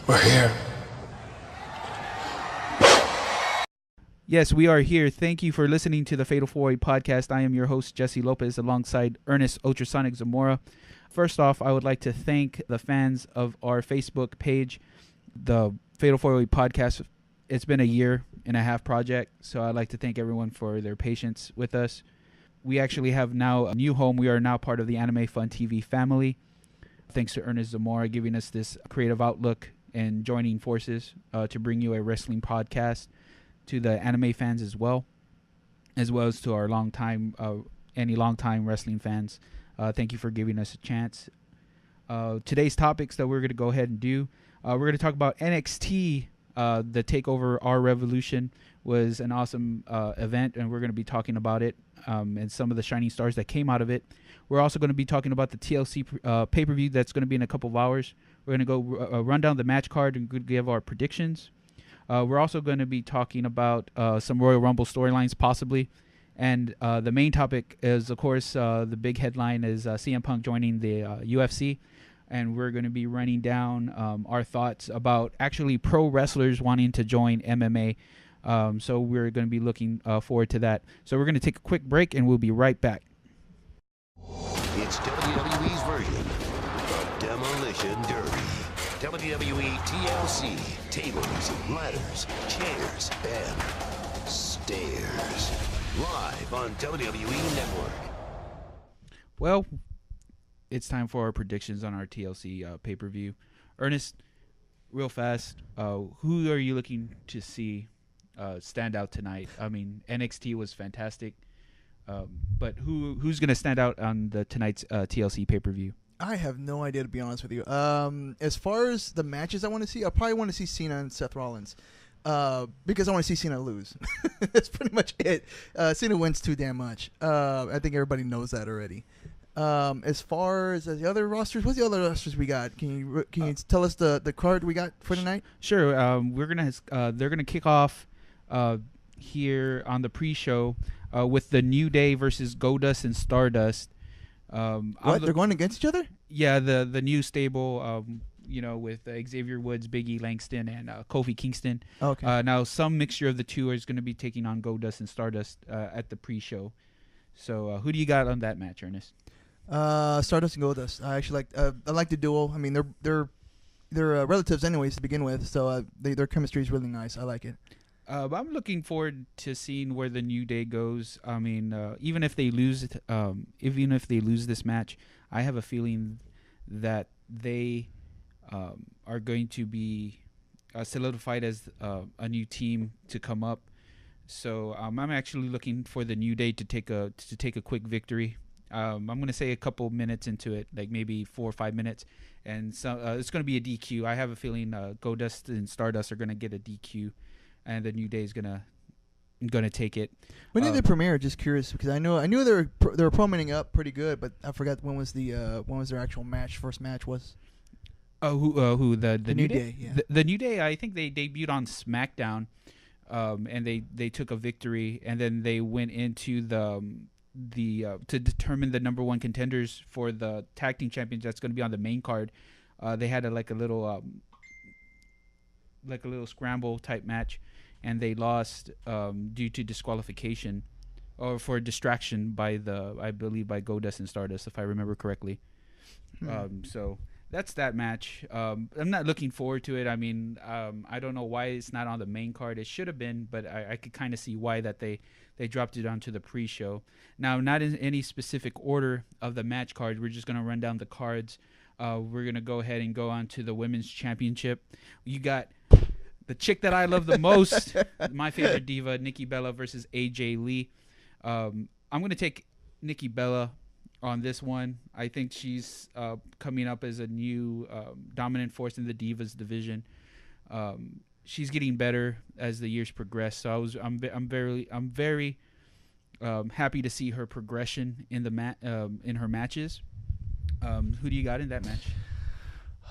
We're here. Yes, we are here. Thank you for listening to the Fatal 4-Way podcast. I am your host, Jesse Lopez, alongside Ernest Ultrasonic Zamora. First off, I would like to thank the fans of our Facebook page, the Fatal 4-Way podcast. It's been a year and a half project, so I'd like to thank everyone for their patience with us. We actually have now a new home. We are now part of the Anime Fun TV family. Thanks to Ernest Zamora giving us this creative outlook and joining forces to bring you a wrestling podcast to the anime fans as well as to our longtime wrestling fans. Thank you for giving us a chance. Today's topics that we're going to go ahead and do, we're going to talk about NXT. The TakeOver R Revolution was an awesome event, and we're going to be talking about it and some of the shining stars that came out of it. We're also going to be talking about the TLC pay-per-view that's going to be in a couple of hours. We're going to go run down the match card and give our predictions. We're also going to be talking about some Royal Rumble storylines possibly. And the main topic is, of course, the big headline is CM Punk joining the UFC. And we're going to be running down our thoughts about actually pro wrestlers wanting to join MMA. So we're going to be looking forward to that. So we're going to take a quick break, and we'll be right back. It's WWE's version of Demolition Derby. WWE TLC, tables, ladders, chairs, and stairs. Live on WWE Network. Well, it's time for our predictions on our TLC pay-per-view. Ernest, real fast, who are you looking to see stand out tonight? I mean, NXT was fantastic, but who's going to stand out on tonight's TLC pay-per-view? I have no idea, to be honest with you. As far as the matches I want to see, I probably want to see Cena and Seth Rollins because I want to see Cena lose. That's pretty much it. Cena wins too damn much. I think everybody knows that already. As far as the other rosters, what's the other rosters we got? Can you tell us the card we got for tonight? Sure. They're gonna kick off here on the pre-show with the New Day versus Goldust and Stardust. What? They're going against each other? Yeah, the new stable, with Xavier Woods, Big E Langston, and Kofi Kingston. Okay. Now, some mixture of the two is going to be taking on Goldust and Stardust at the pre-show. So, who do you got on that match, Ernest? Stardust and Goldust. I actually like the duo. I mean, they're relatives anyways to begin with, so their chemistry is really nice. I like it. I'm looking forward to seeing where the New Day goes. I mean, even if they lose this match, I have a feeling that they are going to be solidified as a new team to come up. So I'm actually looking for the New Day to take a quick victory. I'm going to say a couple minutes into it, like maybe 4 or 5 minutes, and so it's going to be a DQ. I have a feeling Goldust and Stardust are going to get a DQ. And the New Day is gonna take it. When did they premiere? Just curious, because I knew they were promoting up pretty good, but I forgot when was their actual match? First match was. Who the New Day? Yeah. The New Day. I think they debuted on SmackDown, and they took a victory, and then they went into the to determine the number one contenders for the tag team champions. That's going to be on the main card. They had a little scramble type match, and they lost due to disqualification or for distraction by Goldust and Stardust, if I remember correctly. So that's that match. I'm not looking forward to it. I mean, I don't know why it's not on the main card. It should have been, but I could kind of see why that they dropped it onto the pre-show. Now, not in any specific order of the match card. We're just going to run down the cards. We're going to go ahead and go on to the Women's Championship. You got the chick that I love the most, my favorite diva, Nikki Bella versus AJ Lee. I'm going to take Nikki Bella on this one. I think she's coming up as a new dominant force in the Divas division. She's getting better as the years progress. So I'm very happy to see her progression in in her matches. Who do you got in that match?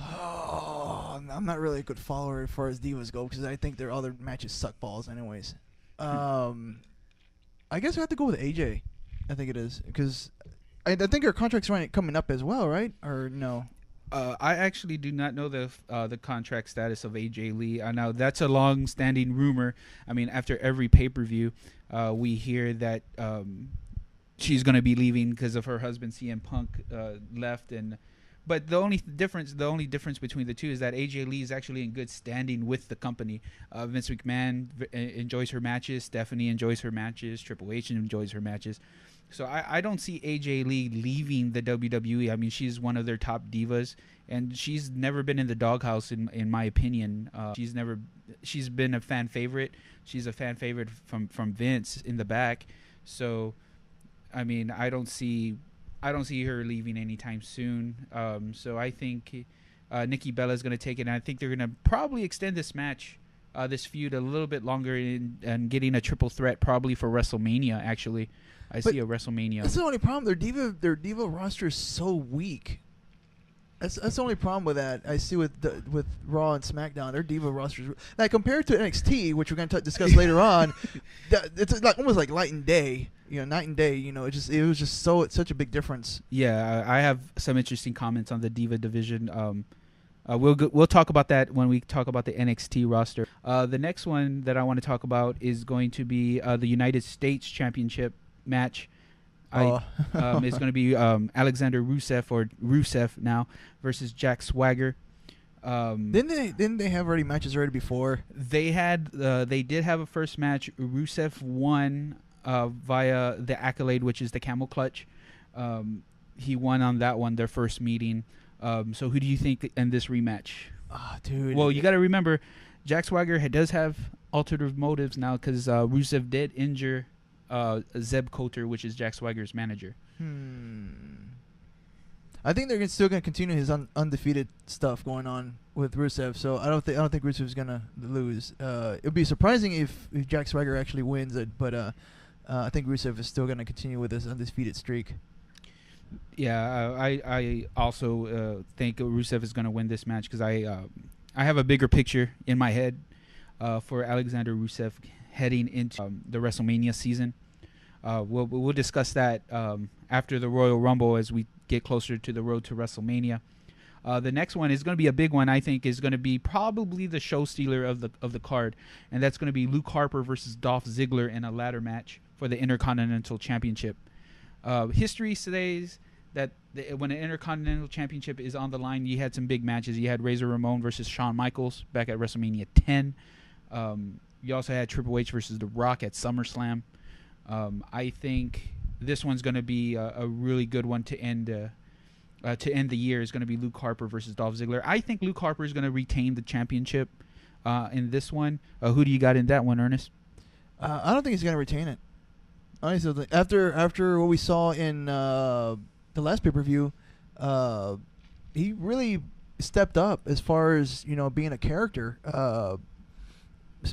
Oh, I'm not really a good follower as far as divas go because I think their other matches suck balls anyways. I guess I have to go with AJ. I think it is because I think her contract's coming up as well, right? Or no? I actually do not know the contract status of AJ Lee. I know that's a long-standing rumor. I mean, after every pay-per-view, we hear that she's going to be leaving because of her husband CM Punk left, but the only difference between the two is that AJ Lee is actually in good standing with the company. Vince McMahon enjoys her matches. Stephanie enjoys her matches. Triple H enjoys her matches. So I don't see AJ Lee leaving the WWE. I mean, she's one of their top divas, and she's never been in the doghouse, in my opinion. She's been a fan favorite. She's a fan favorite from Vince in the back. So, I mean, I don't see her leaving anytime soon. So I think Nikki Bella is going to take it, and I think they're going to probably extend this match, this feud, a little bit longer, and getting a triple threat probably for WrestleMania. Actually, I see a WrestleMania. That's the only problem. Their diva roster is so weak. That's the only problem with that. I see with Raw and SmackDown, their diva rosters, like compared to NXT, which we're going to discuss later on, it's like almost like night and day. Night and day. It was just such a big difference. Yeah, I have some interesting comments on the diva division. We'll talk about that when we talk about the NXT roster. The next one that I want to talk about is going to be the United States Championship match. It's going to be Alexander Rusev now versus Jack Swagger. Didn't they have matches already before? They did have a first match. Rusev won via the Accolade, which is the camel clutch. He won on that one, their first meeting. So who do you think in this rematch? Dude. Well, you got to remember, Jack Swagger does have alternative motives now because Rusev did injure Zeb Coulter, which is Jack Swagger's manager. I think they're still going to continue his undefeated stuff going on with Rusev. So I don't think Rusev's going to lose. It would be surprising if Jack Swagger actually wins it, but I think Rusev is still going to continue with his undefeated streak. Yeah, I also think Rusev is going to win this match because I have a bigger picture in my head for Alexander Rusev heading into the WrestleMania season. We'll discuss that after the Royal Rumble as we get closer to the road to WrestleMania. The next one is going to be a big one. I think is going to be probably the show stealer of the card, and that's going to be Luke Harper versus Dolph Ziggler in a ladder match for the Intercontinental Championship. History says that when an Intercontinental Championship is on the line, you had some big matches. You had Razor Ramon versus Shawn Michaels back at WrestleMania 10. You also had Triple H versus The Rock at SummerSlam. I think this one's going to be a really good one to end the year. Is going to be Luke Harper versus Dolph Ziggler. I think Luke Harper is going to retain the championship in this one. Who do you got in that one, Ernest? I don't think he's going to retain it. Honestly, after what we saw in the last pay-per-view, he really stepped up as far as being a character.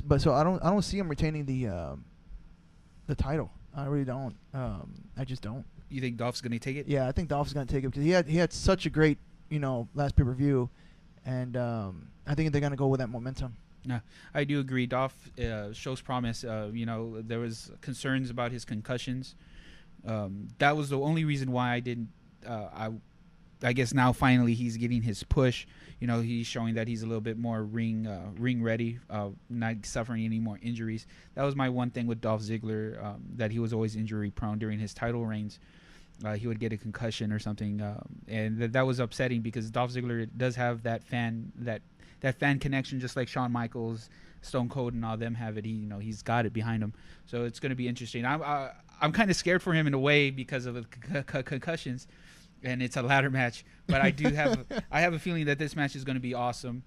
But so I don't see him retaining the title. I really don't. I just don't. You think Dolph's going to take it? Yeah, I think Dolph's going to take it because he had such a great last pay-per-view, and I think they're going to go with that momentum. No, I do agree. Dolph shows promise. There was concerns about his concussions. That was the only reason why I didn't. I guess now finally he's getting his push. He's showing that he's a little bit more ring ready, not suffering any more injuries. That was my one thing with Dolph Ziggler, that he was always injury prone during his title reigns. He would get a concussion or something, and that was upsetting because Dolph Ziggler does have that fan connection, just like Shawn Michaels, Stone Cold, and all them have it. He's got it behind him. So it's going to be interesting. I'm kind of scared for him in a way because of the concussions, and it's a ladder match. But I do have I have a feeling that this match is going to be awesome.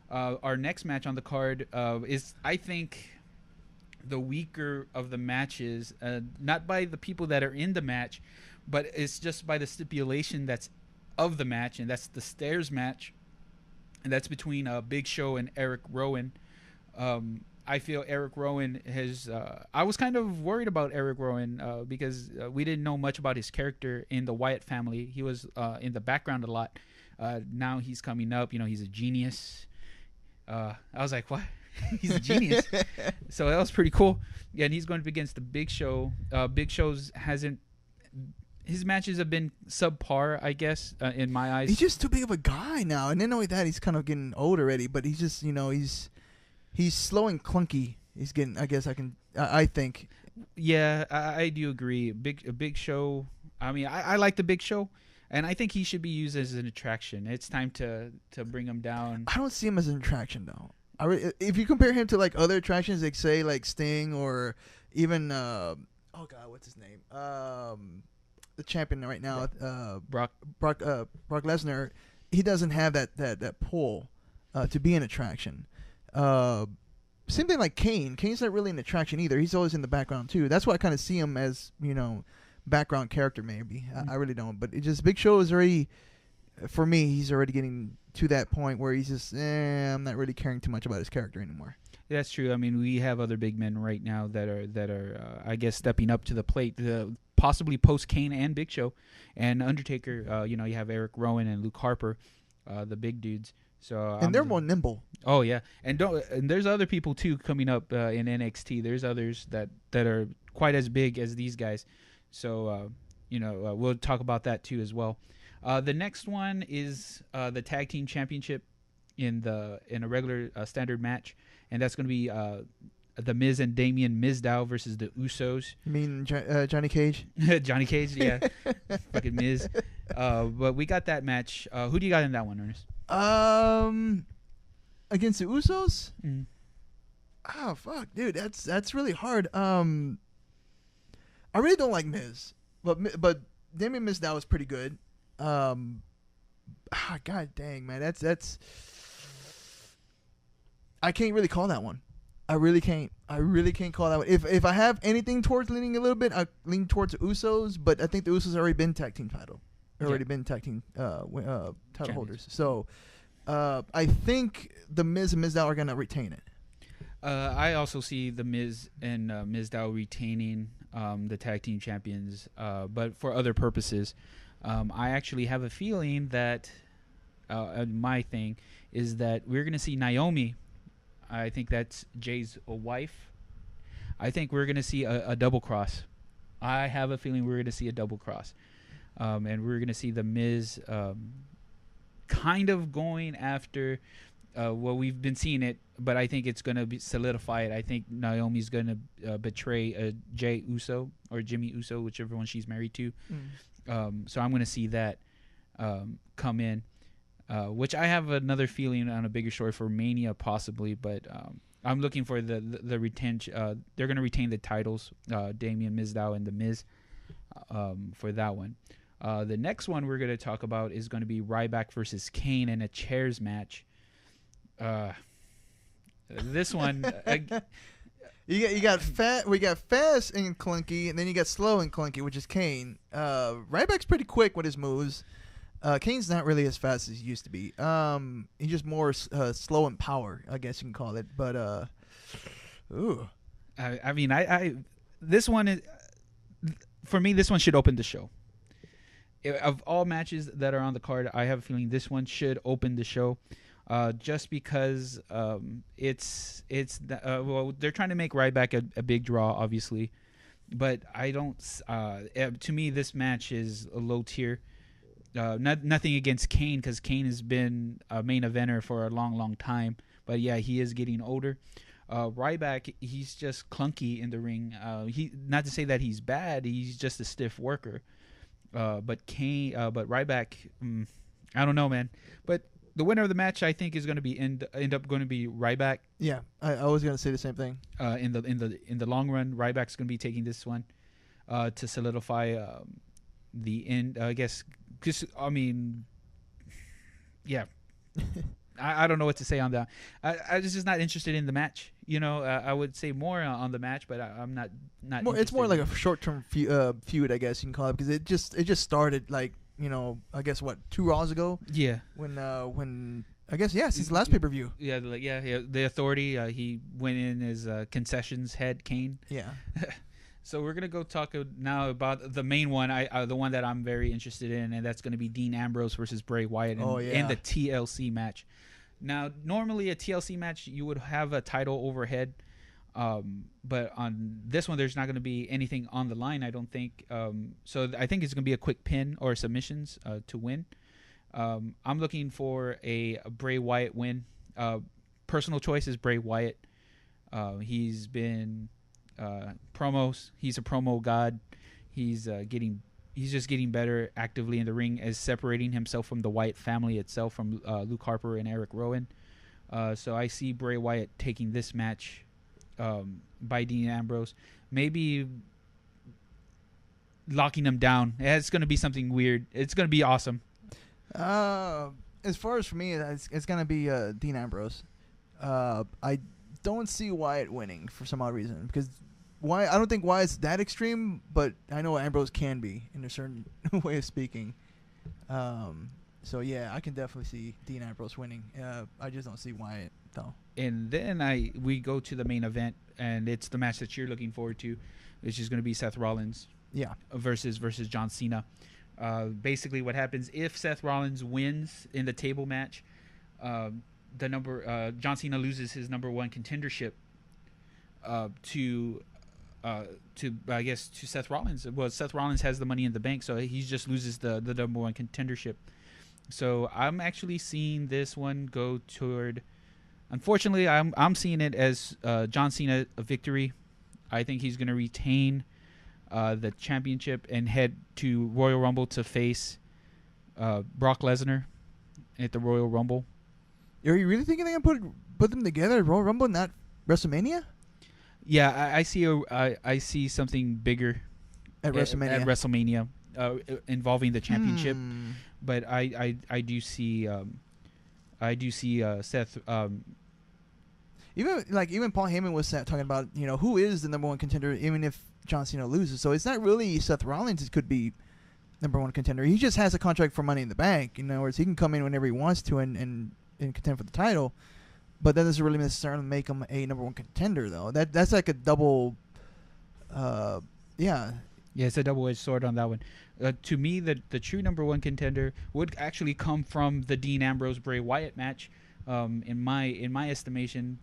Our next match on the card is, I think, the weaker of the matches, not by the people that are in the match, but it's just by the stipulation that's of the match, and that's the stairs match. And that's between Big Show and Eric Rowan. I feel Eric Rowan has... I was kind of worried about Eric Rowan because we didn't know much about his character in the Wyatt family. He was in the background a lot. Now he's coming up. He's a genius. I was like, what? He's a genius. So that was pretty cool. Yeah, and he's going up against the Big Show. Big Show's his matches have been subpar, I guess, in my eyes. He's just too big of a guy now, and then not only that, he's kind of getting old already. But he's just, he's slow and clunky. He's getting. I guess I think. Yeah, I do agree. A Big Show. I mean, I like the Big Show, and I think he should be used as an attraction. It's time to bring him down. I don't see him as an attraction though. If you compare him to like other attractions, like say like Sting or even oh god, what's his name? The champion right now, Brock Lesnar. He doesn't have that pull to be an attraction. Same thing like Kane. Kane's not really an attraction either. He's always in the background too. That's why I kind of see him as background character maybe. I really don't. But it just Big Show is already, for me, he's already getting to that point where he's just, I'm not really caring too much about his character anymore. That's true. I mean, we have other big men right now that are I guess, stepping up to the plate, possibly post Kane and Big Show, and Undertaker. You have Eric Rowan and Luke Harper, the big dudes. So and they're more nimble. Oh yeah, and there's other people too coming up in NXT. There's others that are quite as big as these guys. So we'll talk about that too as well. The next one is the tag team championship in a regular standard match, and that's going to be the Miz and Damien Mizdow versus the Usos. You mean Johnny Cage? Johnny Cage, yeah, fucking Miz. But we got that match. Who do you got in that one, Ernest? Against the Usos? Mm. Oh fuck, dude, that's really hard. I really don't like Miz, but Damien Mizdow is pretty good. God dang, man, that's. I can't really call that one. I really can't call that one. If I have anything towards leaning a little bit, I lean towards the Usos, but I think the Usos already been tag team title. Been tag team title holders. So I think the Miz and Mizdow are gonna retain it. I also see the Miz and Mizdow retaining the tag team champions, but for other purposes. I actually have a feeling that my thing is that we're going to see Naomi. I think that's Jay's wife. I think we're going to see a double cross. I have a feeling we're going to see a double cross. And we're going to see the Miz kind of going after we've been seeing it, but I think it's going to be solidify it. I think Naomi's going to betray Jay Uso or Jimmy Uso, whichever one she's married to. So I'm going to see that come in, which I have another feeling on a bigger story for Mania possibly, but I'm looking for the retention. They're going to retain the titles, Damien Mizdow and The Miz, for that one. The next one we're going to talk about is going to be Ryback versus Kane in a chairs match. This one... We got fast and clunky, and then you got slow and clunky, which is Kane. Ryback's pretty quick with his moves. Kane's not really as fast as he used to be. He's just more slow in power, I guess you can call it. But ooh, I mean, this one is, for me, this one should open the show. Of all matches that are on the card, I have a feeling this one should open the show. Just because well, they're trying to make Ryback a big draw, obviously, but I don't. To me, this match is a low tier. Nothing against Kane, because Kane has been a main eventer for a long time. But yeah, he is getting older. Ryback, he's just clunky in the ring. Not to say that he's bad. He's just a stiff worker. But Ryback, I don't know, man. But the winner of the match, I think, is going to be end up going to be Ryback. Yeah, I was going to say the same thing. In the long run, Ryback's going to be taking this one to solidify the end. I guess, because I mean, yeah, I don't know what to say on that. I was just not interested in the match. I would say more on the match, but I'm not. It's more like a short-term feud, I guess you can call it, because it just started like. I guess 2 Raws ago. Yeah. When I guess since the last pay-per-view. Yeah, the Authority. He went in as concessions head Kane. Yeah. So we're gonna go talk now about the main one. The one that I'm very interested in, and that's gonna be Dean Ambrose versus Bray Wyatt in the TLC match. Now, normally a TLC match, you would have a title overhead. But on this one, there's not going to be anything on the line, I don't think. So I think it's going to be a quick pin or submissions to win. I'm looking for a Bray Wyatt win. Personal choice is Bray Wyatt. He's been promos. He's a promo god. He's just getting better actively in the ring, as separating himself from the Wyatt family itself, from Luke Harper and Eric Rowan. So I see Bray Wyatt taking this match by Dean Ambrose, maybe locking him down. It's going to be something weird. It's going to be awesome. As far as for me, it's gonna be Dean Ambrose. I don't see Wyatt winning for some odd reason, because I don't think Wyatt's that extreme, but I know Ambrose can be in a certain way of speaking. So yeah, I can definitely see Dean Ambrose winning. I just don't see Wyatt though. And then we go to the main event, and it's the match that you're looking forward to, which is going to be Seth Rollins, versus John Cena. Basically, what happens if Seth Rollins wins in the table match, John Cena loses his number one contendership to Seth Rollins. Well, Seth Rollins has the Money in the Bank, so he just loses the number one contendership. So I'm actually seeing this one go toward. Unfortunately, I'm seeing it as John Cena a victory. I think he's going to retain the championship and head to Royal Rumble to face Brock Lesnar at the Royal Rumble. Are you really thinking they're gonna put them together at Royal Rumble, not WrestleMania? Yeah, I see something bigger at WrestleMania. Involving the championship. But I do see Seth. Even Paul Heyman was talking about, who is the number one contender even if John Cena loses. So it's not really Seth Rollins. It could be number one contender. He just has a contract for Money in the Bank. In other words, he can come in whenever he wants to and contend for the title. But that doesn't really necessarily make him a number one contender, though. That's like a double. Yeah, it's a double-edged sword on that one. To me, the true number one contender would actually come from the Dean Ambrose Bray Wyatt match. In my estimation,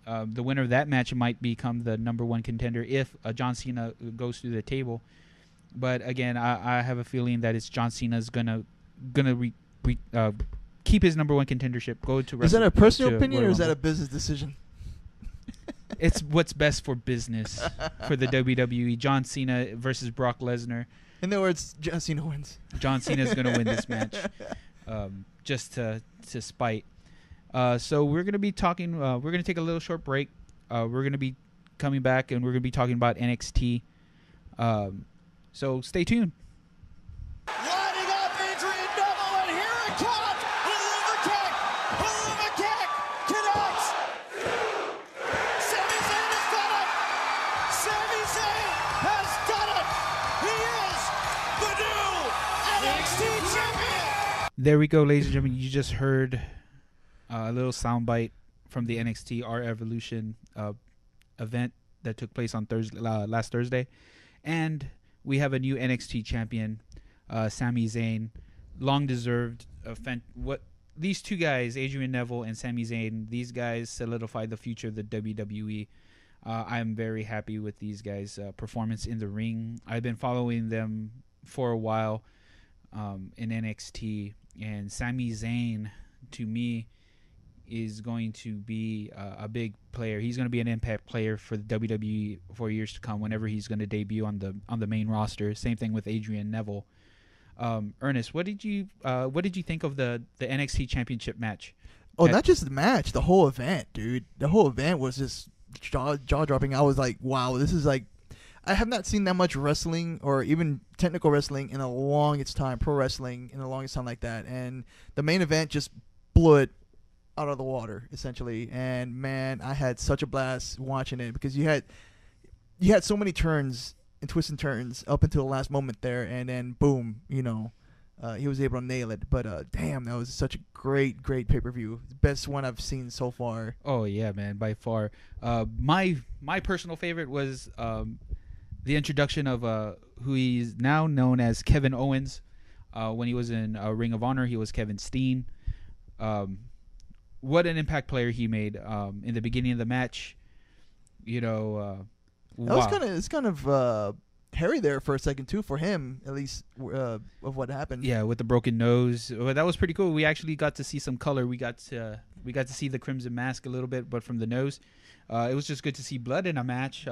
the winner of that match might become the number one contender if John Cena goes through the table. But again, I have a feeling that it's John Cena's gonna keep his number one contendership. Go to. Is that a personal opinion or is that a business decision? It's what's best for business for the WWE. John Cena versus Brock Lesnar. In other words, John Cena wins. John Cena's going to win this match, just to spite. So we're going to be talking. We're going to take a little short break. We're going to be coming back, and we're going to be talking about NXT. So stay tuned. Lining up Adrian Neville, and here it comes. Hoover kick connects. Sami Zayn has done it. Sami Zayn has done it. He is the new NXT champion. There we go, ladies and gentlemen. You just heard a little soundbite from the NXT R Evolution event that took place on last Thursday, and we have a new NXT champion, Sami Zayn, long deserved. What these two guys, Adrian Neville and Sami Zayn, these guys solidified the future of the WWE. I'm very happy with these guys' performance in the ring. I've been following them for a while in NXT, and Sami Zayn, to me, is going to be a big player. He's going to be an impact player for the WWE for years to come whenever he's going to debut on the main roster. Same thing with Adrian Neville. Ernest, what did you think of the NXT Championship match? Oh, not just the match, the whole event, dude. The whole event was just jaw-dropping. I was like, wow, this is like, I have not seen that much wrestling or even technical wrestling in the longest time, pro wrestling in the longest time like that. And the main event just blew it out of the water, essentially. And man, I had such a blast watching it because you had so many turns and twists and turns up until the last moment there, and then boom, he was able to nail it. But damn, that was such a great pay-per-view. Best one I've seen so far. Oh yeah, man, by far. My personal favorite was the introduction of who he's now known as Kevin Owens. When he was in Ring of Honor, he was Kevin Steen. What an impact player he made in the beginning of the match. You know, That was wow. it's kind of hairy there for a second too for him, at least of what happened. Yeah, with the broken nose. Well, that was pretty cool. We actually got to see some color. We got to see the Crimson Mask a little bit, but from the nose. It was just good to see blood in a match,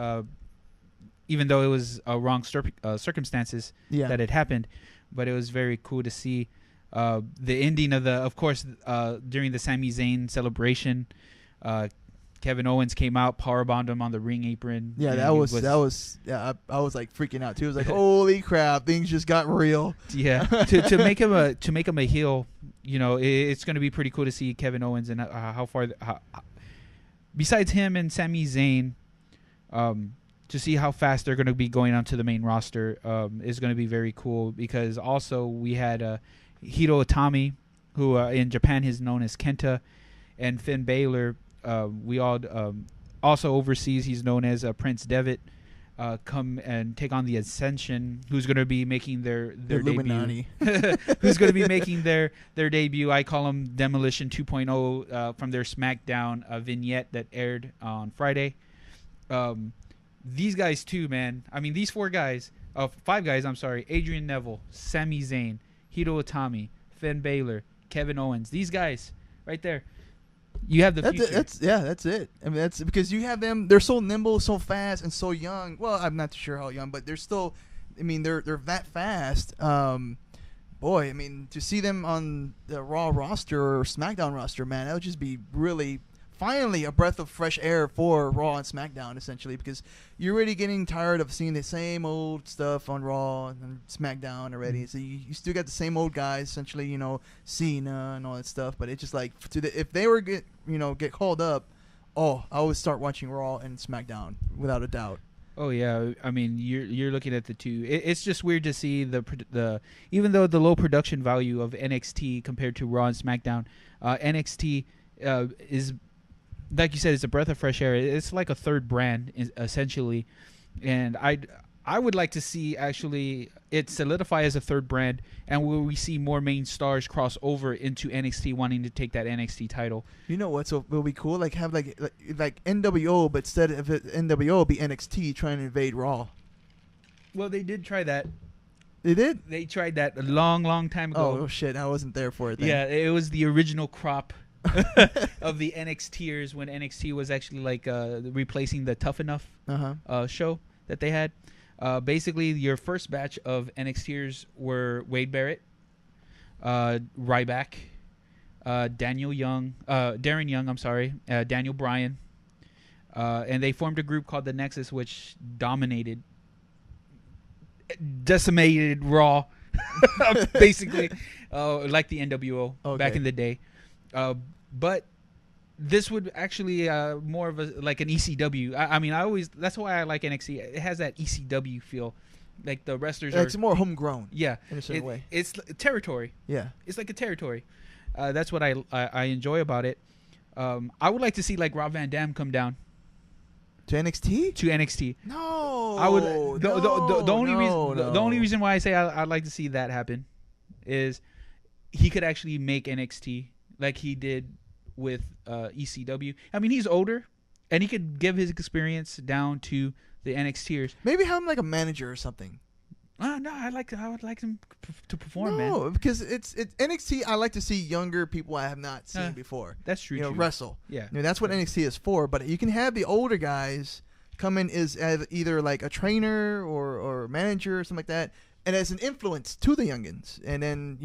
even though it was wrong circumstances Yeah. that it happened. But it was very cool to see the ending of course, during the Sami Zayn celebration. Kevin Owens came out, powerbombed him on the ring apron. Yeah, and that he was I was like freaking out too. I was like, holy crap, things just got real. Yeah, to make him a heel, you know, it's going to be pretty cool to see Kevin Owens and how far. Besides him and Sami Zayn, to see how fast they're going to be going onto the main roster is going to be very cool, because also we had Hiro Itami, who in Japan is known as Kenta, and Finn Balor. We all also overseas he's known as Prince Devitt. Come and take on the Ascension, who's going to be making their Illuminati. debut. Who's going to be making their debut. I call them Demolition 2.0 from their SmackDown vignette that aired on Friday. These guys too, man. I mean, these five guys, I'm sorry. Adrian Neville, Sami Zayn, Hiro Itami, Finn Balor, Kevin Owens. These guys right there. You have the future. That's it. I mean, that's because you have them. They're so nimble, so fast, and so young. Well, I'm not sure how young, but they're still. I mean, they're that fast. Boy, I mean, to see them on the Raw roster or SmackDown roster, man, that would just be really finally a breath of fresh air for Raw and SmackDown, essentially, because you're already getting tired of seeing the same old stuff on Raw and SmackDown already. Mm-hmm. So you still got the same old guys, essentially, you know, Cena and all that stuff. But it's just like if they were get called up, I would start watching Raw and SmackDown without a doubt. Oh yeah, I mean you're looking at the two. It's just weird to see the even though the low production value of NXT compared to Raw and SmackDown, NXT is, like you said, it's a breath of fresh air. It's like a third brand essentially, and I would like to see actually it solidify as a third brand, and will we see more main stars cross over into NXT wanting to take that NXT title. You know what? So will be cool. Like have like NWO, but instead of NWO, it'll be NXT trying to invade Raw. Well, they did try that. They did. They tried that a long time ago. Oh shit! I wasn't there for it. Then. Yeah, it was the original crop of the NXTers when NXT was actually like replacing the Tough Enough show that they had. Basically, your first batch of NXTers were Wade Barrett, Ryback, Darren Young, I'm sorry, Daniel Bryan, and they formed a group called the Nexus, which decimated Raw, basically, like the NWO back in the day. But this would actually more of a like an ECW. I mean, that's why I like NXT. It has that ECW feel, like the wrestlers it's more homegrown. Yeah, in a certain way. It's territory. Yeah, it's like a territory. That's what I enjoy about it. I would like to see like Rob Van Dam come down to NXT. To NXT. No, I would. The only reason why I say I'd like to see that happen is he could actually make NXT like he did with ECW. I mean, he's older, and he could give his experience down to the NXTers. Maybe have him like a manager or something. No, I would like him to perform, man. No, because it's NXT. I like to see younger people I have not seen before. That's true. Wrestle. Yeah, that's what NXT is for. But you can have the older guys come in as either like a trainer or manager or something like that, and as an influence to the youngins. And then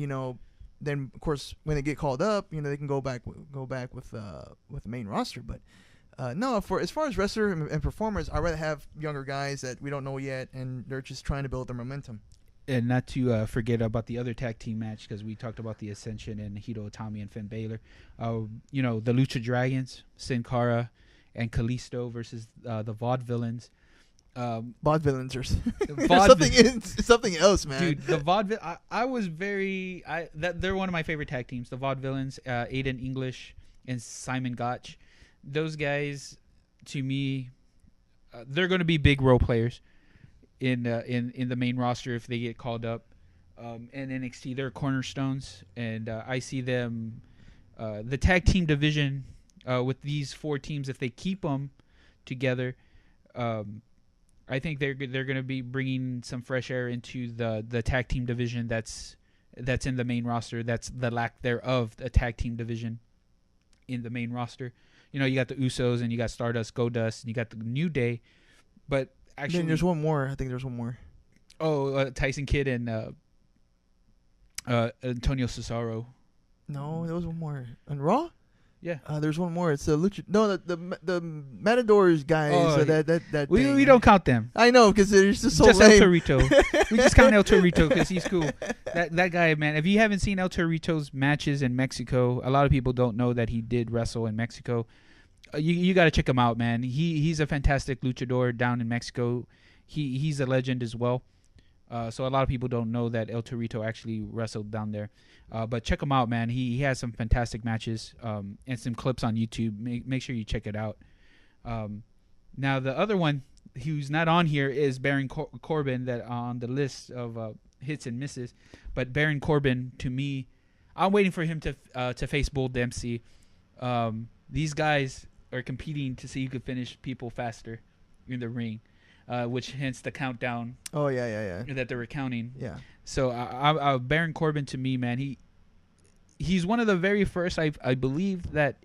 then of course when they get called up, they can go back with the main roster. But no, for as far as wrestler and performers, I'd rather have younger guys that we don't know yet, and they're just trying to build their momentum. And not to forget about the other tag team match, because we talked about the Ascension and Hiro Itami and Finn Balor. The Lucha Dragons, Sin Cara and Kalisto versus the Vaudevillains. Vaudevillains are something else, man. Dude, the Vaudeville. I was very. They're one of my favorite tag teams. The Vaudevillains, Aiden English and Simon Gotch. Those guys, to me, they're going to be big role players in the main roster if they get called up. And NXT, they're cornerstones, and I see them, the tag team division with these four teams, if they keep them together, I think they're going to be bringing some fresh air into the tag team division that's in the main roster. That's the lack thereof, a tag team division in the main roster. You know, you got the Usos and you got Stardust, Goldust, and you got the New Day. But actually, Then there's one more. I think there's one more. Oh, Tyson Kidd and Antonio Cesaro. No, there was one more. On Raw? Yeah. There's one more. It's the Lucha. No, the Matadors guys. Oh, that We thing. don't count them. I know because they're just so Just lame. El Torito. We just count El Torito because he's cool. That guy, man. If you haven't seen El Torito's matches in Mexico, a lot of people don't know that he did wrestle in Mexico. You got to check him out, man. He's a fantastic luchador down in Mexico. He's a legend as well. So a lot of people don't know that El Torito actually wrestled down there. But check him out, man. He has some fantastic matches and some clips on YouTube. Make sure you check it out. Now, the other one who's not on here is Baron Corbin, that on the list of hits and misses. But Baron Corbin, to me, I'm waiting for him to face Bull Dempsey. These guys are competing to see who could finish people faster in the ring. Which hence the countdown. Oh yeah. That they were counting. Yeah. So Baron Corbin, to me, man, he's one of the very first. I believe that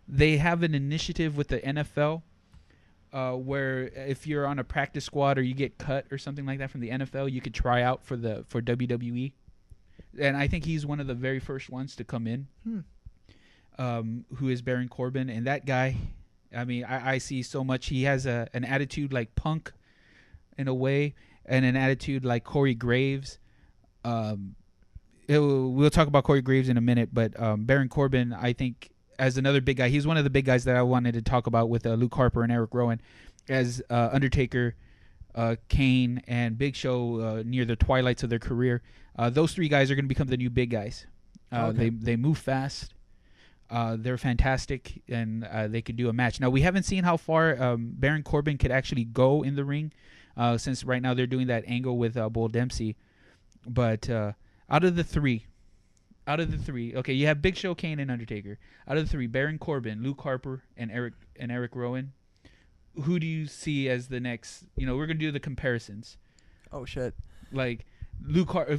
they have an initiative with the NFL, where if you're on a practice squad or you get cut or something like that from the NFL, you could try out for WWE, and I think he's one of the very first ones to come in. Who is Baron Corbin, and that guy, I mean, I see so much. He has an attitude like Punk, in a way, and an attitude like Corey Graves. We'll talk about Corey Graves in a minute, but Baron Corbin, I think, as another big guy, he's one of the big guys that I wanted to talk about with Luke Harper and Eric Rowan, as Undertaker, Kane, and Big Show near the twilights of their career. Those three guys are going to become the new big guys. Okay. They move fast. They're fantastic, and they could do a match. Now, we haven't seen how far Baron Corbin could actually go in the ring, since right now they're doing that angle with Bull Dempsey. But out of the three, okay, you have Big Show, Kane, and Undertaker. Out of the three, Baron Corbin, Luke Harper, and Eric Rowan. Who do you see as the next? You know, we're gonna do the comparisons. Oh shit. Like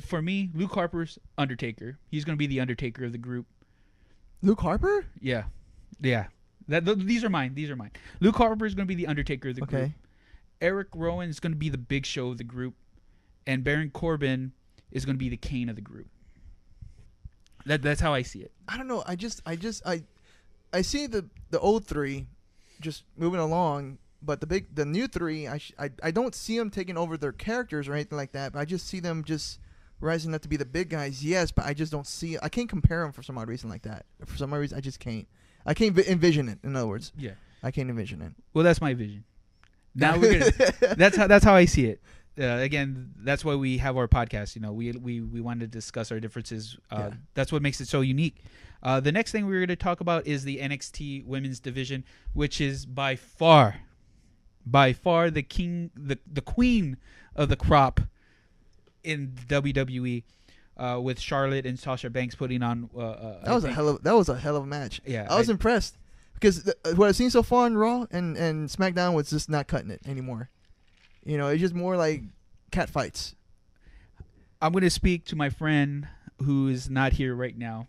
for me, Luke Harper's Undertaker. He's gonna be the Undertaker of the group. Luke Harper? Yeah. These are mine. Luke Harper is going to be the Undertaker of the group. Eric Rowan is going to be the Big Show of the group, and Baron Corbin is going to be the Kane of the group. That's how I see it. I don't know. I see the old three just moving along, but the new three, I don't see them taking over their characters or anything like that. But I just see them just rising up to be the big guys. Yes, but I just don't see. I can't compare them for some odd reason like that. For some odd reason, I just can't. I can't envision it. In other words, Yeah. I can't envision it. Well, that's my vision. Now we're gonna. That's how I see it. Again, that's why we have our podcast. You know, we wanted to discuss our differences. Yeah. That's what makes it so unique. The next thing we're going to talk about is the NXT Women's Division, which is by far the queen of the crop in WWE, with Charlotte and Sasha Banks putting on. That was a hell of a match. Yeah, I was impressed because what I've seen so far in Raw and SmackDown was just not cutting it anymore. You know, it's just more like cat fights. I'm going to speak to my friend who is not here right now.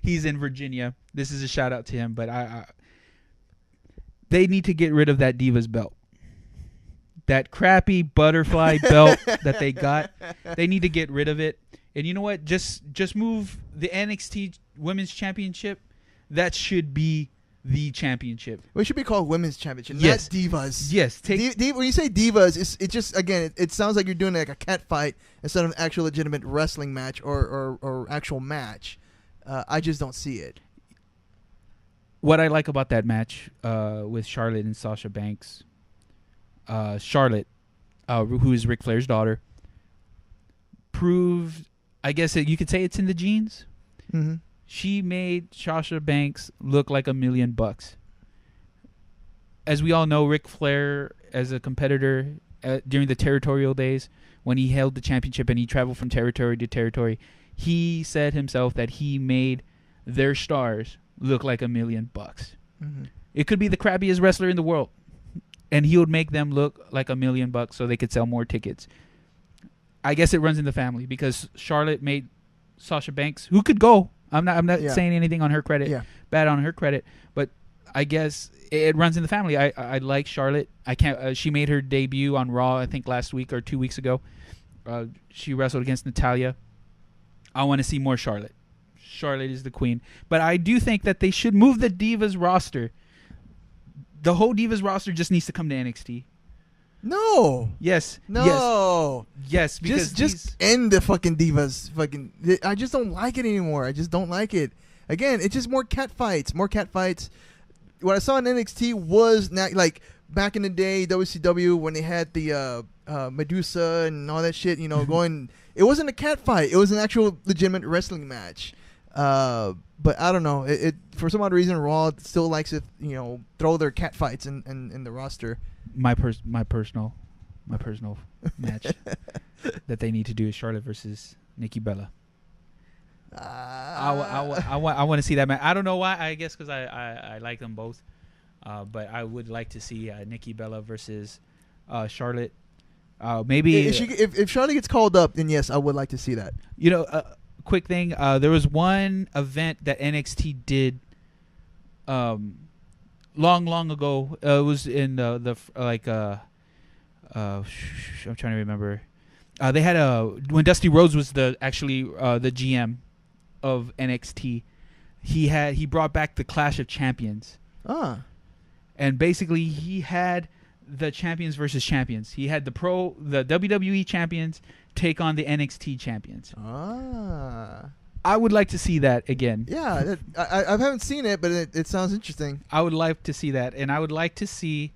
He's in Virginia. This is a shout out to him, but they need to get rid of that Divas belt. That crappy butterfly belt that they got. They need to get rid of it. And you know what? Just move the NXT Women's Championship. That should be the championship. It should be called Women's Championship, Yes. not Divas. Yes. When you say Divas, it just, again, it sounds like you're doing like a cat fight instead of an actual legitimate wrestling match or actual match. I just don't see it. What I like about that match with Charlotte and Sasha Banks, Charlotte, who is Ric Flair's daughter, proved, I guess you could say it's in the genes. Mm-hmm. She made Sasha Banks look like $1 million. As we all know, Ric Flair, as a competitor during the territorial days, when he held the championship and he traveled from territory to territory, he said himself that he made their stars look like $1 million. Mm-hmm. It could be the crappiest wrestler in the world, and he would make them look like $1 million so they could sell more tickets. I guess it runs in the family because Charlotte made Sasha Banks, who could go. I'm not Yeah. saying anything on her credit, Yeah. bad on her credit, but I guess it runs in the family. I like Charlotte. I can't. She made her debut on Raw, I think last week or 2 weeks ago. She wrestled against Natalya. I want to see more Charlotte. Charlotte is the queen, but I do think that they should move the Divas roster. The whole Divas roster just needs to come to NXT. No. Yes. No. Yes. Because Just end the fucking Divas. Fucking. I just don't like it anymore. I just don't like it. Again, it's just more cat fights. More cat fights. What I saw in NXT was not like back in the day, WCW, when they had the Medusa and all that shit. You know, going. It wasn't a cat fight. It was an actual legitimate wrestling match. But I don't know. It for some odd reason, Raw still likes it. You know, throw their cat fights in the roster. my personal match that they need to do is Charlotte versus Nikki Bella. I want to see that match. I don't know why. I guess because I like them both. But I would like to see Nikki Bella versus Charlotte. Maybe if Charlotte gets called up, then yes, I would like to see that. You know, quick thing. There was one event that NXT did long ago. It was in I'm trying to remember. They had when Dusty Rhodes was the GM of NXT. He brought back the Clash of Champions. And basically he had the champions versus champions. He had the WWE champions take on the NXT champions. I would like to see that again. Yeah, I haven't seen it, but it sounds interesting. I would like to see that, and I would like to see.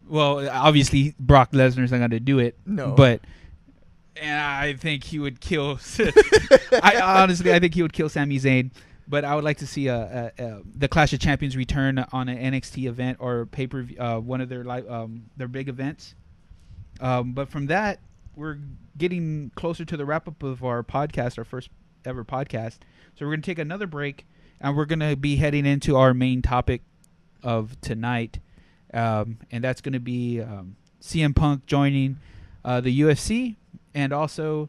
Well, obviously Brock Lesnar's not going to do it. No, but I think he would kill. I think he would kill Sami Zayn. But I would like to see the Clash of Champions return on an NXT event or pay-per-view, one of their big events. But from that, we're getting closer to the wrap-up of our podcast, our first ever podcast. So we're going to take another break, and we're going to be heading into our main topic of tonight. And that's going to be CM Punk joining the UFC, and also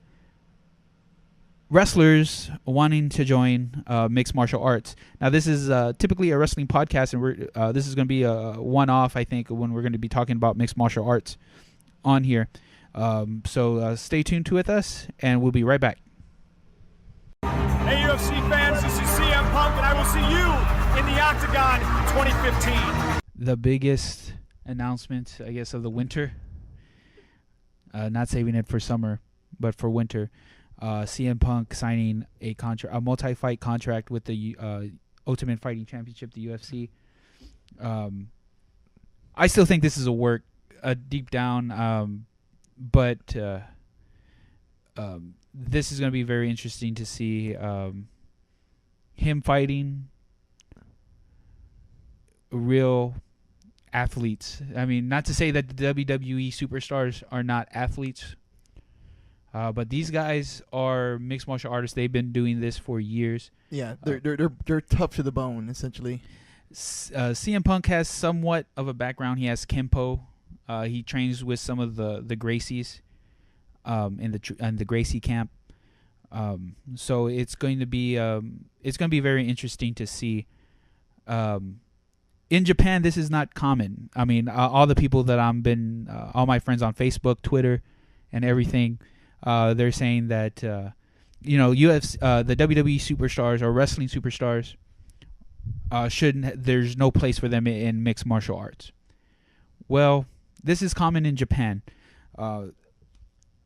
wrestlers wanting to join mixed martial arts. Now, this is typically a wrestling podcast, and this is going to be a one-off, I think, when we're going to be talking about mixed martial arts on here. So stay tuned with us, and we'll be right back. Hey, UFC fans, this is CM Punk, and I will see you in the Octagon 2015. The biggest announcement, I guess, of the winter. Not saving it for summer, but for winter. CM Punk signing a multi-fight contract with the Ultimate Fighting Championship, the UFC. I still think this is a work, deep down, but this is going to be very interesting to see him fighting real athletes. I mean, not to say that the WWE superstars are not athletes. But these guys are mixed martial artists. They've been doing this for years. Yeah, they're tough to the bone, essentially. CM Punk has somewhat of a background. He has Kempo. He trains with some of the Gracies in the Gracie camp. So it's going to be very interesting to see. In Japan, this is not common. I mean, all the people that all my friends on Facebook, Twitter, and everything. They're saying that the WWE superstars or wrestling superstars there's no place for them in mixed martial arts. Well, this is common in Japan.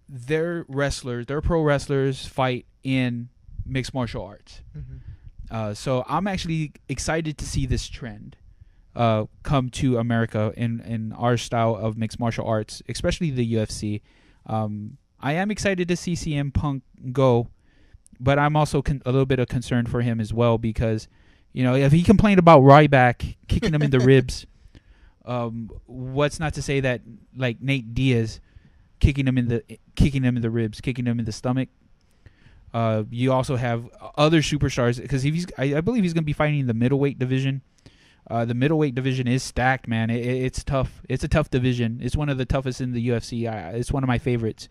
Their pro wrestlers fight in mixed martial arts. Mm-hmm. So I'm actually excited to see this trend come to America in our style of mixed martial arts, especially the UFC. I am excited to see CM Punk go, but I'm also a little bit of concern for him as well because, if he complained about Ryback kicking him in the ribs, what's not to say that like Nate Diaz kicking him in the ribs, kicking him in the stomach. You also have other superstars because I believe he's going to be fighting in the middleweight division. The middleweight division is stacked, man. It's tough. It's a tough division. It's one of the toughest in the UFC. It's one of my favorites.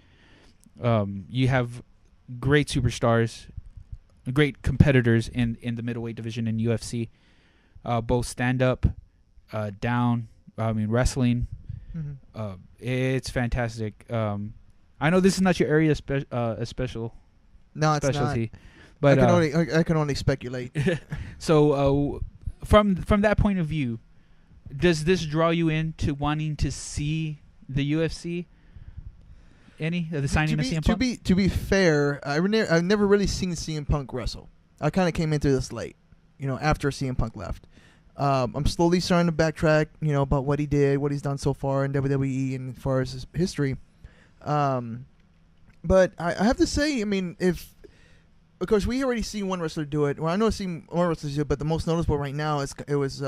You have great superstars, great competitors in the middleweight division in UFC. Both stand up, down. Wrestling. Mm-hmm. It's fantastic. I know this is not your area special No, it's specialty, not. but I can only speculate. so from that point of view, does this draw you into wanting to see the UFC? Any of the signing of CM Punk? To be fair, I've never really seen CM Punk wrestle. I kind of came into this late, after CM Punk left. I'm slowly starting to backtrack, about what he did, what he's done so far in WWE, and as far as his history. But I have to say, of course, we already see one wrestler do it. Well, I know I've seen more wrestlers do it, but the most noticeable right now is what's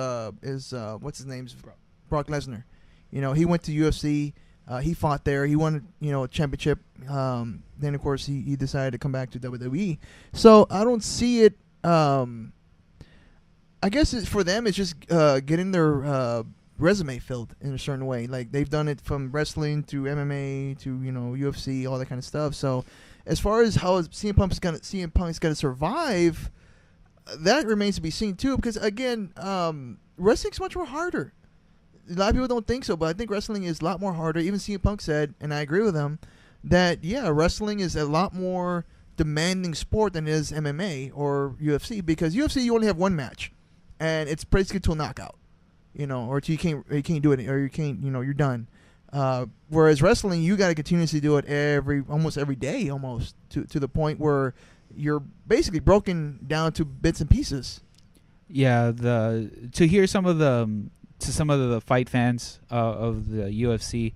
his name? Brock Lesnar. He went to UFC. He fought there. He won, a championship. Then, of course, he decided to come back to WWE. So I don't see it. I guess for them, it's just getting their resume filled in a certain way. Like, they've done it from wrestling to MMA to UFC, all that kind of stuff. So as far as how CM Punk's gonna survive, that remains to be seen too. Because again, wrestling's much more harder. A lot of people don't think so, but I think wrestling is a lot more harder. Even CM Punk said, and I agree with him, that wrestling is a lot more demanding sport than it is MMA or UFC. Because UFC, you only have one match, and it's basically to a knockout, or you can't do it, or you can't, you're done. Whereas wrestling, you got to continuously do it almost every day, almost to the point where you're basically broken down to bits and pieces. Yeah, to hear some of the fight fans of the UFC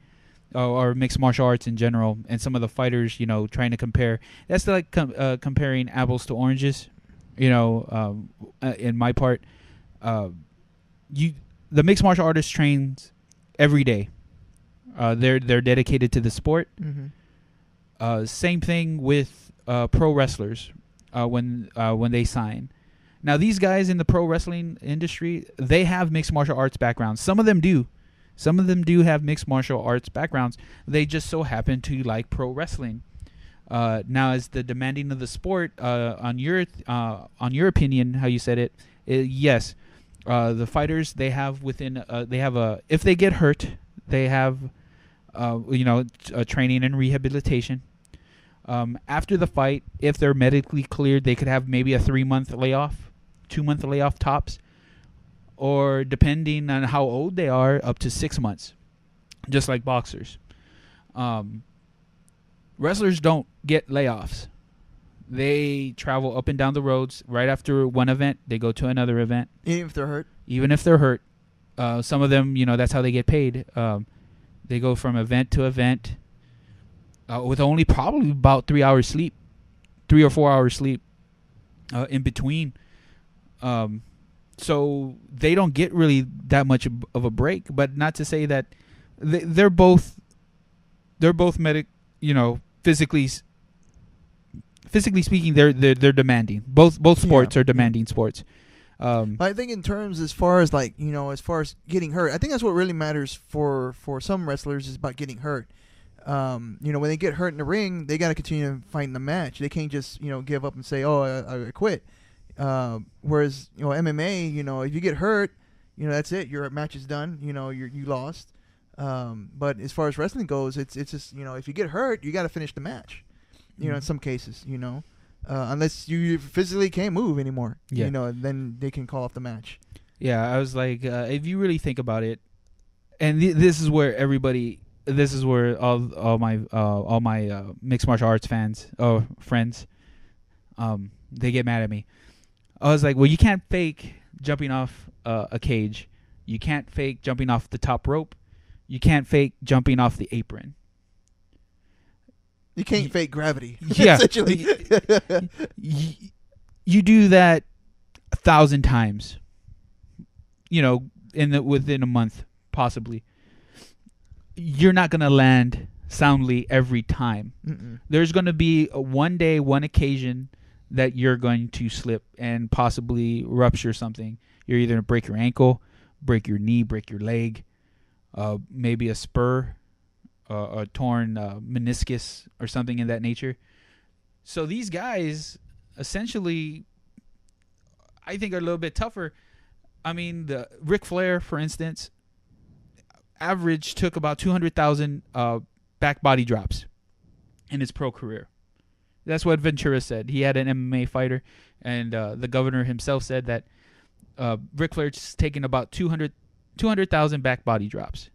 or mixed martial arts in general, and some of the fighters, trying to compare. That's like comparing apples to oranges. In my part, the mixed martial artist trains every day. They're dedicated to the sport. Mm-hmm. Same thing with pro wrestlers when they sign. Now, these guys in the pro wrestling industry, they have mixed martial arts backgrounds. Some of them do. Some of them do have mixed martial arts backgrounds. They just so happen to like pro wrestling. Now, as the demanding of the sport, on your opinion, how you said it, yes, the fighters they have if they get hurt, they have training and rehabilitation. After the fight, if they're medically cleared, they could have maybe a 3-month layoff, 2-month layoff tops, or depending on how old they are, up to 6 months, just like boxers. Wrestlers don't get layoffs. They travel up and down the roads. Right after one event, they go to another event. Even if they're hurt. Some of them, that's how they get paid. They go from event to event with only probably about 3 hours sleep, 3 or 4 hours sleep in between. So they don't get really that much of a break. But not to say that they're both physically speaking, they're demanding. Both sports are demanding sports. But I think in terms as far as getting hurt, I think that's what really matters for some wrestlers is about getting hurt. When they get hurt in the ring, they got to continue fighting the match. They can't just give up and say, "Oh, I quit." Whereas MMA, if you get hurt, that's it. Your match is done. You lost. But as far as wrestling goes, it's just if you get hurt, you got to finish the match. In some cases, unless you physically can't move anymore, then they can call off the match. Yeah, I was like, if you really think about it, and this is where all my mixed martial arts fans or friends, they get mad at me. I was like, well, you can't fake jumping off a cage. You can't fake jumping off the top rope. You can't fake jumping off the apron. You can't fake gravity. Yeah. Essentially. You do that 1,000 times, within a month, possibly. You're not going to land soundly every time. Mm-mm. There's going to be one day, one occasion that you're going to slip and possibly rupture something. You're either going to break your ankle break your knee, break your leg, maybe a spur, a torn meniscus or something in that nature. So these guys essentially, I think, are a little bit tougher. I mean, the Ric Flair, for instance, average took about 200,000 back body drops in his pro career. That's what Ventura said. He had an MMA fighter, and the governor himself said that Ric Flair's taken about 200,000 back body drops.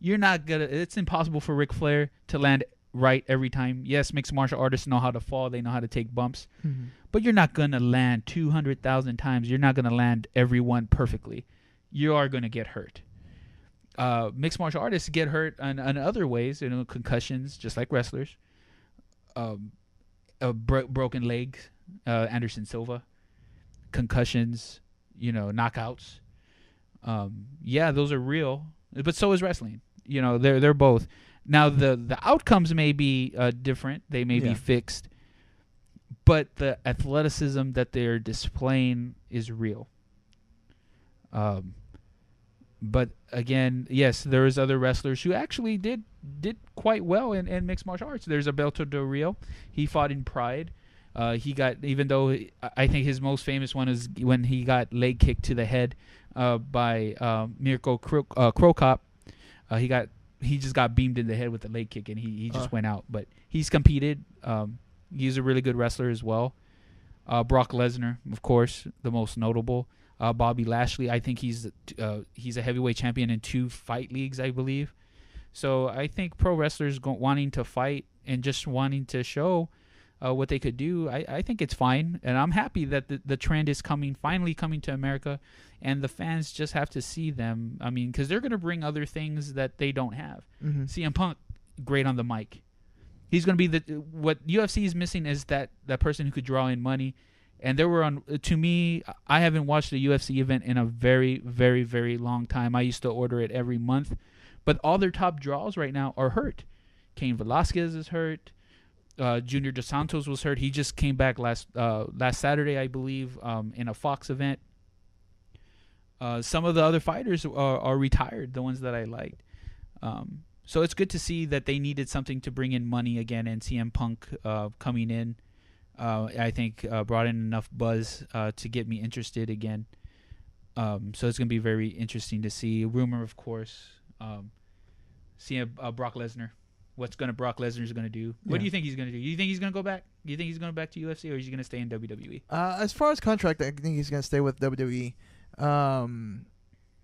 You're not gonna. It's impossible for Ric Flair to land right every time. Yes, mixed martial artists know how to fall. They know how to take bumps. Mm-hmm. But you're not going to land 200,000 times. You're not going to land every one perfectly. You are going to get hurt. Mixed martial artists get hurt in other ways, concussions, just like wrestlers. Broken legs, Anderson Silva. Concussions, knockouts. Yeah, those are real. But so is wrestling. They're both. Now, the outcomes may be different. They may be fixed. But the athleticism that they're displaying is real. But again, yes, there is other wrestlers who actually did quite well in mixed martial arts. There's Alberto Del Rio. He fought in Pride. He got, even though I think his most famous one is when he got leg kicked to the head by Mirko Cro Cop. He just got beamed in the head with the leg kick, and he just went out. But he's competed. He's a really good wrestler as well. Brock Lesnar, of course, the most notable. Bobby Lashley, I think he's a heavyweight champion in 2 fight leagues, I believe. So I think pro wrestlers wanting to fight and just wanting to show what they could do, I think it's fine. And I'm happy that the trend is finally coming to America, and the fans just have to see them. I mean, because they're going to bring other things that they don't have. Mm-hmm. CM Punk, great on the mic. He's going to be what UFC is missing is that person who could draw in money. And to me, I haven't watched a UFC event in a very, very, very long time. I used to order it every month. But all their top draws right now are hurt. Cain Velasquez is hurt. Junior Dos Santos was hurt. He just came back last Saturday, I believe, in a Fox event. Some of the other fighters are retired, the ones that I liked. So it's good to see that they needed something to bring in money again, and CM Punk coming in, I think, brought in enough buzz to get me interested again. So it's going to be very interesting to see. Rumor, of course, see Brock Lesnar. What's Brock Lesnar is going to do? What do you think he's going to do? You think he's going to go back? Do you think he's going back to UFC, or is he going to stay in WWE? As far as contract, I think he's going to stay with WWE.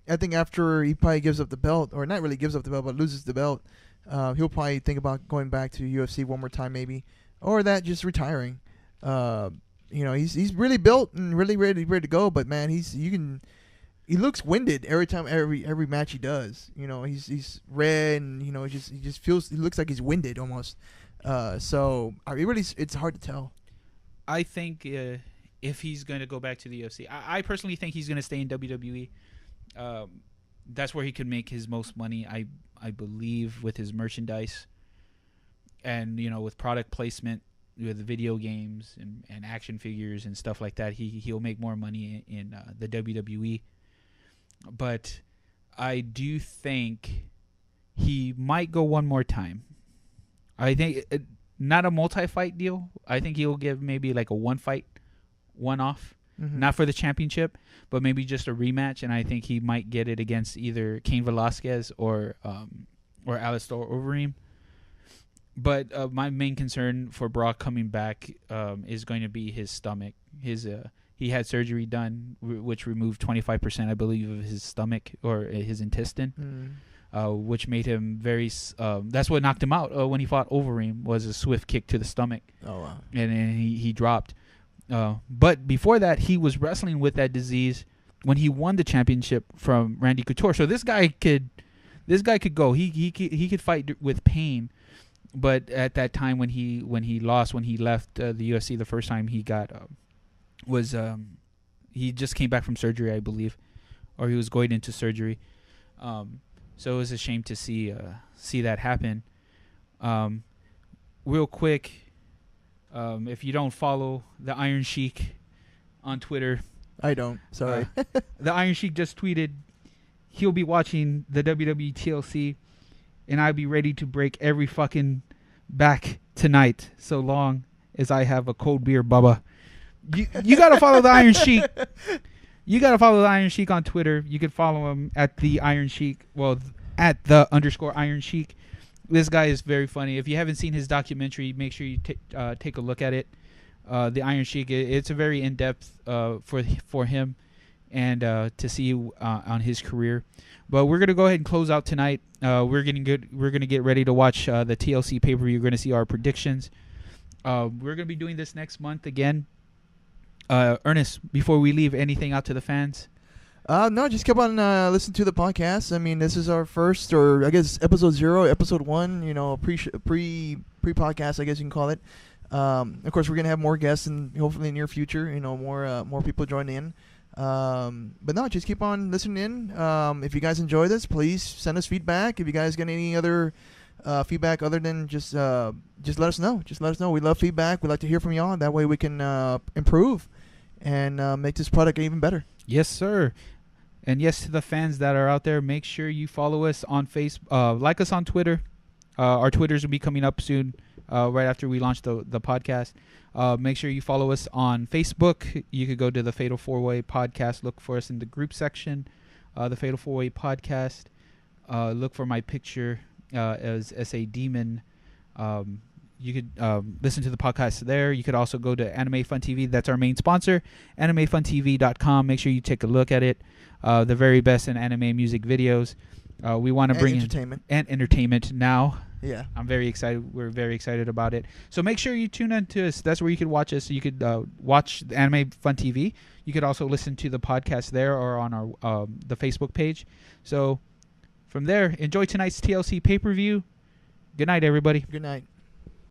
I think after he probably gives up the belt, or not really gives up the belt, but loses the belt, he'll probably think about going back to UFC one more time, maybe, or that just retiring. He's really built and really ready to go, but man, he looks winded every time, every match he does. He's red, and he looks like he's winded almost. So it's hard to tell. I think if he's going to go back to the UFC, I personally think he's going to stay in WWE. That's where he could make his most money, I believe, with his merchandise and with product placement, with video games and action figures and stuff like that. He'll make more money in the WWE. But I do think he might go one more time. I think not a multi-fight deal. I think he'll give maybe like a one-fight, one-off. Mm-hmm. Not for the championship, but maybe just a rematch. And I think he might get it against either Cain Velasquez or Alistair Overeem. But my main concern for Brock coming back is going to be his stomach. He had surgery done, which removed 25%, I believe, of his stomach or his intestine, which made him very. That's what knocked him out when he fought Overeem, was a swift kick to the stomach. Oh wow! And he dropped. But before that, he was wrestling with that disease when he won the championship from Randy Couture. So this guy could go. He could fight with pain. But at that time when he left the UFC the first time, he just came back from surgery, I believe, or he was going into surgery. So it was a shame to see that happen. Real quick, if you don't follow the Iron Sheik on Twitter, I don't. Sorry. The Iron Sheik just tweeted, he'll be watching the WWE TLC, and I'll be ready to break every fucking back tonight, so long as I have a cold beer, Bubba. You gotta follow the Iron Sheik. You gotta follow the Iron Sheik on Twitter. You can follow him at the Iron Sheik. Well, at the _Iron Sheik. This guy is very funny. If you haven't seen his documentary, make sure you take a look at it. The Iron Sheik. It's a very in-depth for him, and to see on his career. But we're gonna go ahead and close out tonight. We're gonna get ready to watch the TLC pay-per-view. You're gonna see our predictions. We're gonna be doing this next month again. Ernest, before we leave, anything out to the fans? No, just keep on listening to the podcast. I mean, this is our first, or I guess episode 0, episode 1. You know, pre podcast, I guess you can call it. Of course, we're gonna have more guests in hopefully in the near future. You know, more people join in. But no, just keep on listening in. If you guys enjoy this, please send us feedback. If you guys got any other feedback other than just let us know. Just let us know. We love feedback. We like to hear from y'all. That way we can improve and make this product even better. Yes, sir. And yes, to the fans that are out there, make sure you follow us on Facebook, like us on Twitter. Our Twitters will be coming up soon, right after we launch the podcast. Make sure you follow us on Facebook. You could go to the Fatal 4-Way Podcast. Look for us in the group section, the Fatal 4-Way Podcast. Look for my picture as S.A. Demon. You could listen to the podcast there. You could also go to Anime Fun TV. That's our main sponsor, AnimeFunTV.com. Make sure you take a look at it. The very best in anime music videos. We want to bring entertainment. And entertainment now. Yeah. I'm very excited. We're very excited about it. So make sure you tune in to us. That's where you could watch us. You could watch the Anime Fun TV. You could also listen to the podcast there or on our the Facebook page. So from there, enjoy tonight's TLC pay-per-view. Good night, everybody. Good night.